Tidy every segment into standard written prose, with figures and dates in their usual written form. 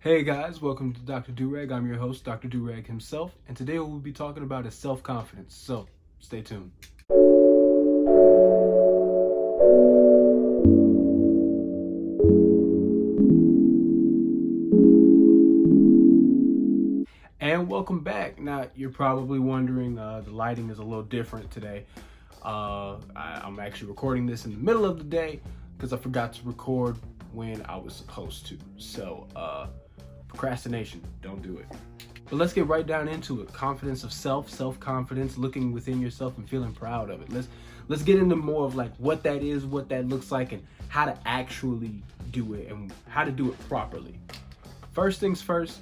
Hey guys, welcome to Dr. Durag. I'm your host, Dr. Durag himself, and today we'll be talking about his self-confidence. So, stay tuned. And welcome back. Now, you're probably wondering, the lighting is a little different today. I'm actually recording this in the middle of the day because I forgot to record when I was supposed to. So, procrastination, don't do it. But let's get right down into it. Confidence of self-confidence, looking within yourself and feeling proud of it. Let's get into more of like what that is, what that looks like, and how to actually do it and how to do it properly. First things first,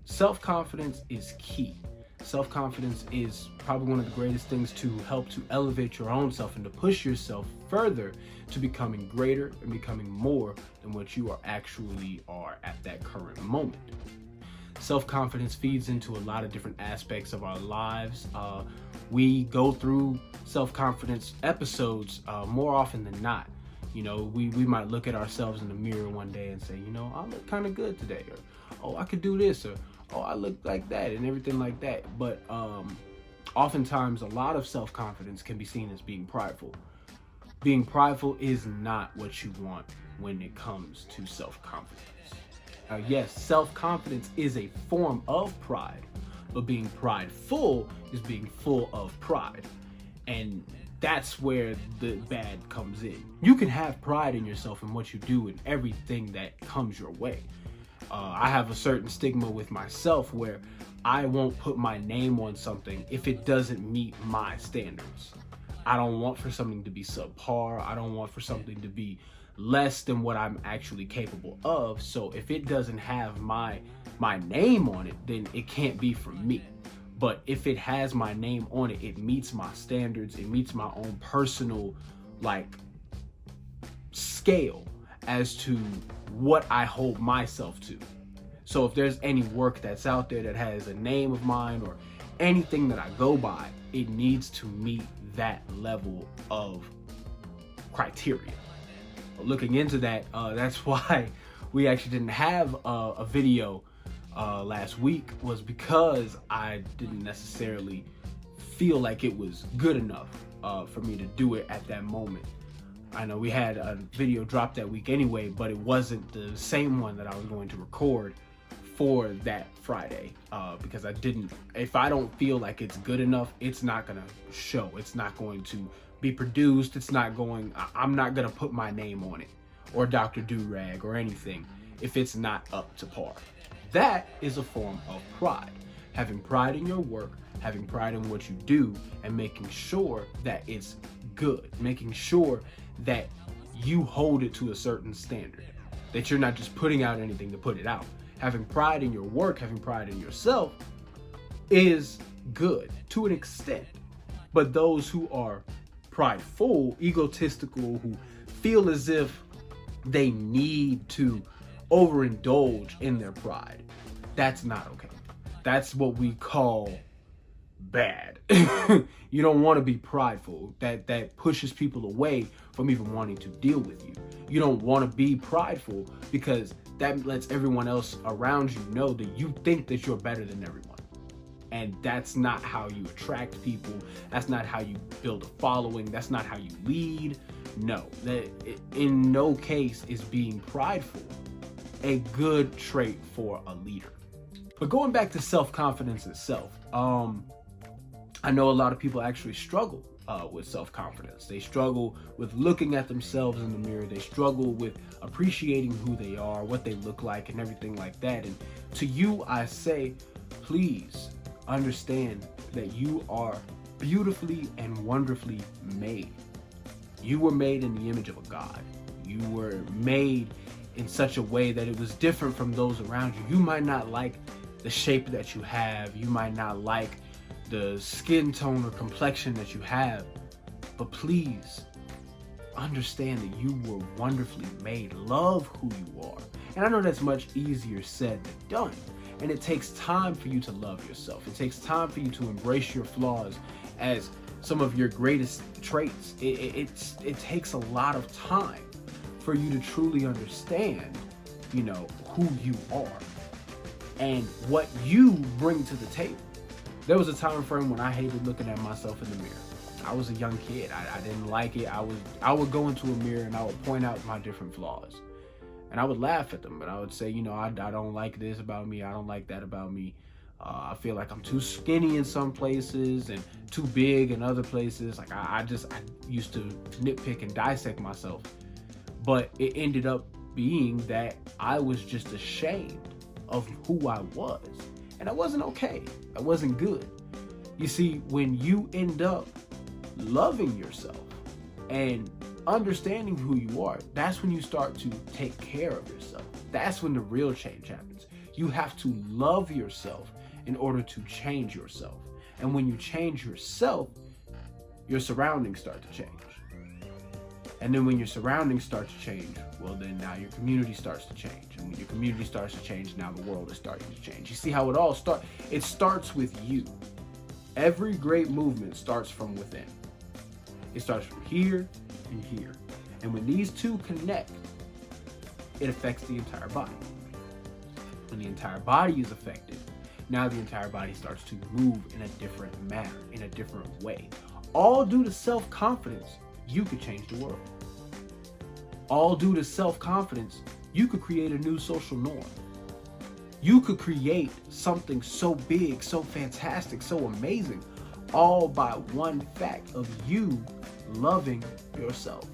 self-confidence is key. Self-confidence is probably one of the greatest things to help to elevate your own self and to push yourself further to becoming greater and becoming more than what you actually are at that current moment. Self-confidence feeds into a lot of different aspects of our lives. We go through self-confidence episodes more often than not. You know, we might look at ourselves in the mirror one day and say, you know, I look kind of good today, or oh, I could do this, or oh, I look like that, and everything like that. But oftentimes, a lot of self-confidence can be seen as being prideful. Being prideful is not what you want when it comes to self-confidence. Yes, self-confidence is a form of pride, but being prideful is being full of pride. And that's where the bad comes in. You can have pride in yourself and what you do and everything that comes your way. I have a certain stigma with myself where I won't put my name on something if it doesn't meet my standards. I don't want for something to be subpar. I don't want for something to be less than what I'm actually capable of. So if it doesn't have my name on it, then it can't be for me. But if it has my name on it, it meets my standards, it meets my own personal scale as to what I hold myself to. So if there's any work that's out there that has a name of mine or anything that I go by, it needs to meet that level of criteria. Looking into that, that's why we actually didn't have a video last week, was because I didn't necessarily feel like it was good enough for me to do it at that moment. I know we had a video drop that week anyway, but it wasn't the same one that I was going to record for that Friday because if I don't feel like it's good enough, it's not gonna show. It's not going to be produced. I'm not gonna put my name on it or Dr. Durag or anything if it's not up to par. That is a form of pride. Having pride in your work, having pride in what you do, and making sure that it's good, making sure that you hold it to a certain standard, that you're not just putting out anything to put it out. Having pride in your work, having pride in yourself is good to an extent. But those who are prideful, egotistical, who feel as if they need to overindulge in their pride, that's not okay. That's what we call bad. You don't want to be prideful. That pushes people away from even wanting to deal with you. You don't want to be prideful because that lets everyone else around you know that you think that you're better than everyone. And that's not how you attract people. That's not how you build a following. That's not how you lead. No, in no case is being prideful a good trait for a leader. But going back to self-confidence itself, I know a lot of people actually struggle with self-confidence. They struggle with looking at themselves in the mirror. They struggle with appreciating who they are, what they look like, and everything like that. And to you, I say, please understand that you are beautifully and wonderfully made. You were made in the image of a God. You were made in such a way that it was different from those around you. You might not like the shape that you have. You might not like the skin tone or complexion that you have, but please understand that you were wonderfully made. Love who you are. And I know that's much easier said than done. And it takes time for you to love yourself. It takes time for you to embrace your flaws as some of your greatest traits. It takes a lot of time for you to truly understand, who you are. and what you bring to the table. There was a time frame when I hated looking at myself in the mirror. I was a young kid. I didn't like it. I would go into a mirror and I would point out my different flaws. And I would laugh at them, but I would say, I don't like this about me. I don't like that about me. I feel like I'm too skinny in some places and too big in other places. Like I used to nitpick and dissect myself, but it ended up being that I was just ashamed of who I was, and that wasn't okay. That wasn't good. You see, when you end up loving yourself and understanding who you are, that's when you start to take care of yourself. That's when the real change happens. You have to love yourself in order to change yourself. And when you change yourself, your surroundings start to change. And then when your surroundings start to change, well, then now your community starts to change. And when your community starts to change, now the world is starting to change. You see how it all starts? It starts with you. Every great movement starts from within. It starts from here and here. And when these two connect, it affects the entire body. When the entire body is affected, now the entire body starts to move in a different manner, in a different way. All due to self-confidence, you could change the world. All due to self-confidence, you could create a new social norm. You could create something so big, so fantastic, so amazing, all by one fact of you loving yourself.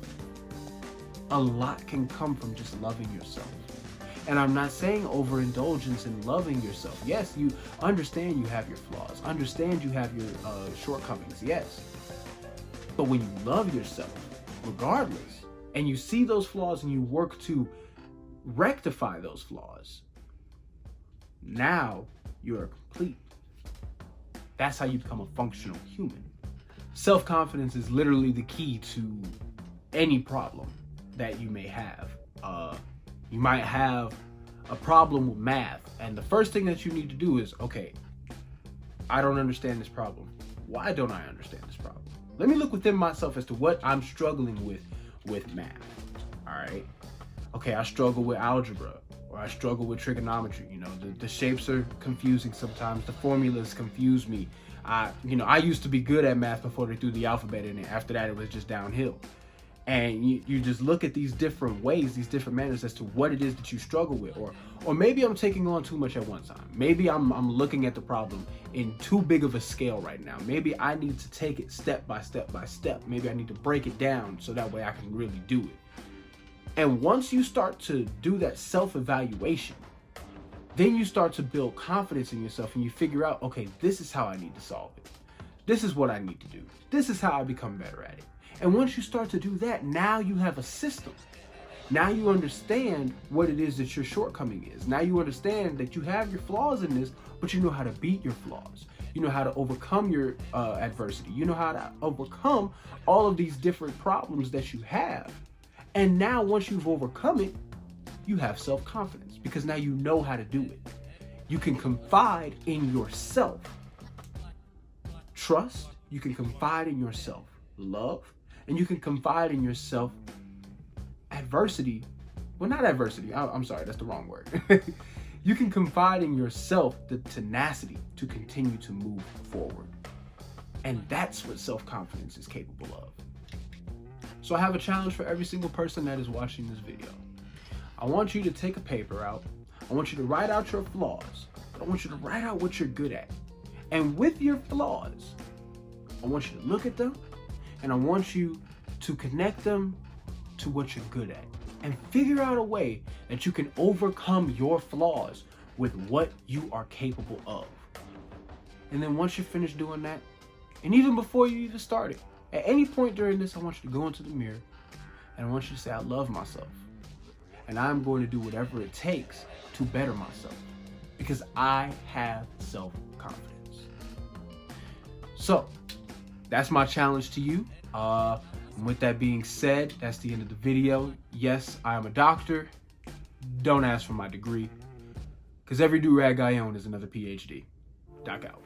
A lot can come from just loving yourself. And I'm not saying overindulgence in loving yourself. Yes, you understand you have your flaws. Understand you have your shortcomings. Yes. But when you love yourself, regardless, and you see those flaws and you work to rectify those flaws, now you're complete. That's how you become a functional human. Self-confidence is literally the key to any problem that you may have. You might have a problem with math, and the first thing that you need to do is, okay, I don't understand this problem. Why don't I understand this problem? Let me look within myself as to what I'm struggling with math. All right. Okay, I struggle with algebra, or I struggle with trigonometry. The shapes are confusing sometimes. The formulas confuse me. I used to be good at math before they threw the alphabet in it. After that, it was just downhill. And you just look at these different ways, these different manners as to what it is that you struggle with. Or maybe I'm taking on too much at one time. Maybe I'm looking at the problem in too big of a scale right now. Maybe I need to take it step by step by step. Maybe I need to break it down so that way I can really do it. And once you start to do that self-evaluation, then you start to build confidence in yourself and you figure out, okay, this is how I need to solve it. This is what I need to do. This is how I become better at it. And once you start to do that, now you have a system. Now you understand what it is that your shortcoming is. Now you understand that you have your flaws in this, but you know how to beat your flaws. You know how to overcome your adversity. You know how to overcome all of these different problems that you have. And now once you've overcome it, you have self-confidence because now you know how to do it. You can confide in yourself. Trust, you can confide in yourself. Love, and you can confide in yourself. Adversity, well, not adversity, I'm sorry, that's the wrong word. You can confide in yourself the tenacity to continue to move forward. And that's what self-confidence is capable of. So I have a challenge for every single person that is watching this video. I want you to take a paper out. I want you to write out your flaws, but I want you to write out what you're good at. And with your flaws, I want you to look at them, and I want you to connect them to what you're good at and figure out a way that you can overcome your flaws with what you are capable of. And then once you're finished doing that, and even before you even start it, at any point during this, I want you to go into the mirror and I want you to say, I love myself. And I'm going to do whatever it takes to better myself because I have self-confidence. So that's my challenge to you. And with that being said, that's the end of the video. Yes, I am a doctor. Don't ask for my degree because every Durag I own is another PhD. Doc out.